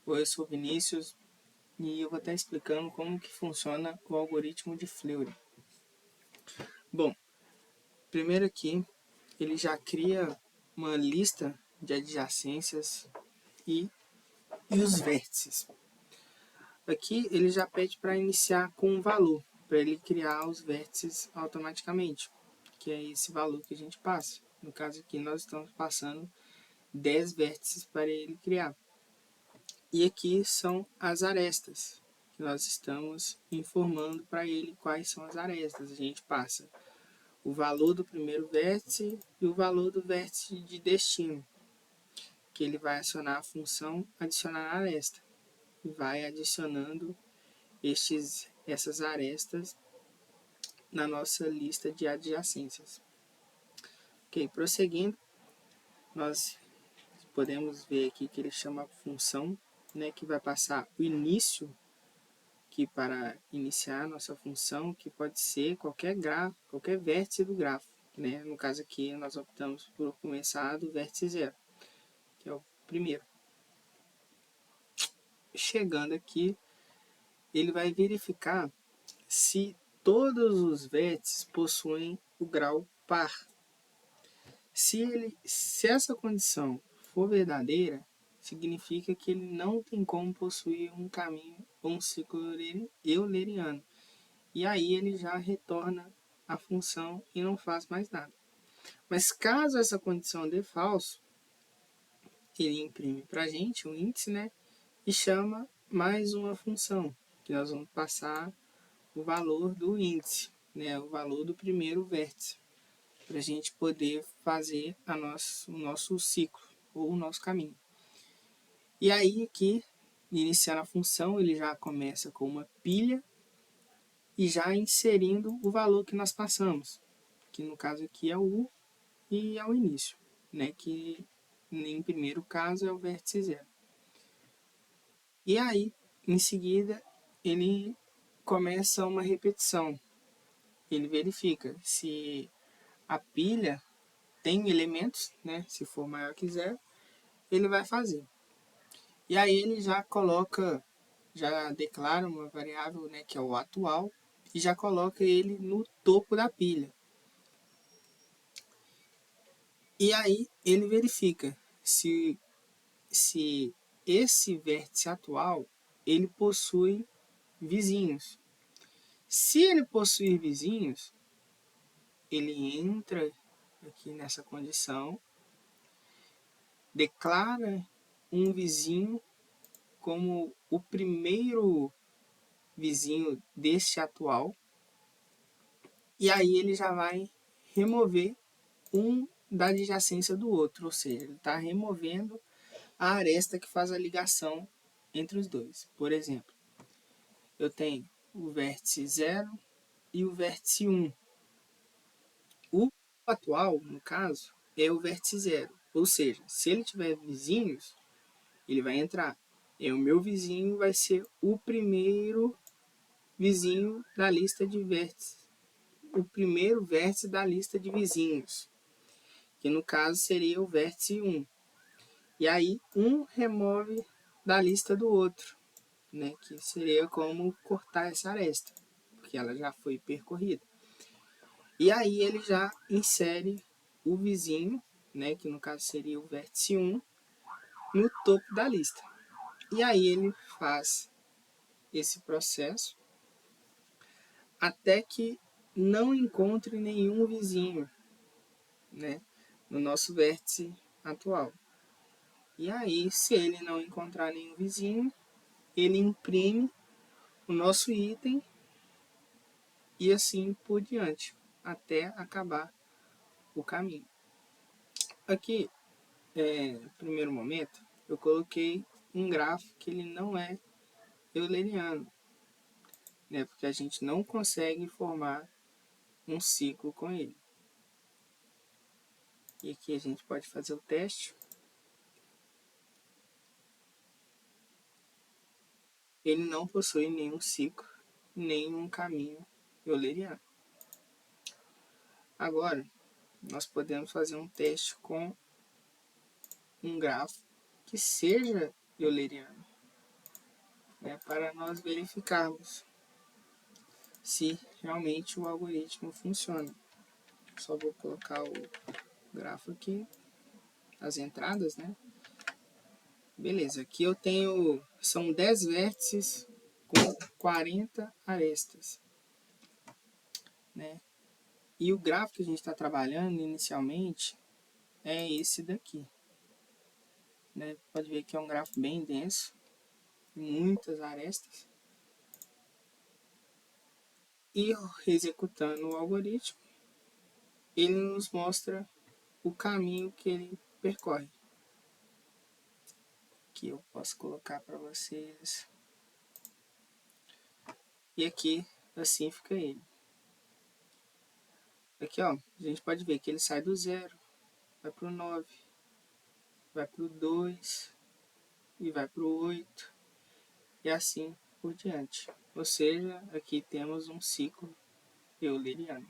Oi, eu sou o Vinícius e eu vou estar explicando como que funciona o algoritmo de Fleury. Bom, primeiro aqui ele já cria uma lista de adjacências e os vértices. Aqui ele já pede para iniciar com um valor, para ele criar os vértices automaticamente, que é esse valor que a gente passa. No caso aqui nós estamos passando 10 vértices para ele criar. E aqui são as arestas, que nós estamos informando para ele quais são as arestas. A gente passa o valor do primeiro vértice e o valor do vértice de destino, que ele vai acionar a função adicionar aresta. E vai adicionando essas arestas na nossa lista de adjacências. Ok, prosseguindo, nós podemos ver aqui que ele chama a função, que vai passar o início, que para iniciar a nossa função, que pode ser qualquer vértice do grafo. No caso aqui, nós optamos por começar do vértice 0, que é o primeiro. Chegando aqui, ele vai verificar se todos os vértices possuem o grau par. Se essa condição for verdadeira, significa que ele não tem como possuir um caminho ou um ciclo euleriano. E aí ele já retorna a função e não faz mais nada. Mas caso essa condição dê falso, ele imprime para a gente um índice, e chama mais uma função, que nós vamos passar o valor do índice, o valor do primeiro vértice, para a gente poder fazer o nosso ciclo ou o nosso caminho. E aí aqui, iniciando a função, ele já começa com uma pilha e já inserindo o valor que nós passamos, que no caso aqui é o U e é o início, que em primeiro caso é o vértice 0. E aí, em seguida, ele começa uma repetição. Ele verifica se a pilha tem elementos, se for maior que 0, ele vai fazer. E aí ele já declara uma variável, que é o atual, e já coloca ele no topo da pilha. E aí ele verifica se esse vértice atual ele possui vizinhos. Se ele possuir vizinhos, ele entra aqui nessa condição, declara um vizinho como o primeiro vizinho deste atual, e aí ele já vai remover um da adjacência do outro, ou seja, ele está removendo a aresta que faz a ligação entre os dois. Por exemplo, eu tenho o vértice 0 e o vértice 1. O atual, no caso, é o vértice 0. Ou seja, se ele tiver vizinhos, ele vai entrar. E o meu vizinho vai ser o primeiro vizinho da lista de vértices. O primeiro vértice da lista de vizinhos, que no caso seria o vértice 1. E aí, um remove da lista do outro, que seria como cortar essa aresta, porque ela já foi percorrida. E aí ele já insere o vizinho, que no caso seria o vértice 1, no topo da lista. E aí ele faz esse processo até que não encontre nenhum vizinho, no nosso vértice atual. E aí, se ele não encontrar nenhum vizinho, ele imprime o nosso item e assim por diante, até acabar o caminho. Aqui, no primeiro momento, eu coloquei um grafo que ele não é euleriano, porque a gente não consegue formar um ciclo com ele. E aqui a gente pode fazer o teste. Ele não possui nenhum ciclo, nenhum caminho euleriano. Agora, nós podemos fazer um teste com um grafo que seja euleriano. né, para nós verificarmos se realmente o algoritmo funciona. Só vou colocar o grafo aqui, as entradas, né? Beleza, aqui eu tenho, são 10 vértices com 40 arestas, né? E o gráfico que a gente está trabalhando inicialmente é esse daqui, né? Pode ver que é um gráfico bem denso, muitas arestas. E executando o algoritmo, ele nos mostra o caminho que ele percorre. Aqui eu posso colocar para vocês. E aqui, assim fica ele. Aqui, ó, a gente pode ver que ele sai do 0, vai para o 9, vai para o 2 e vai para o 8 e assim por diante. Ou seja, aqui temos um ciclo euleriano.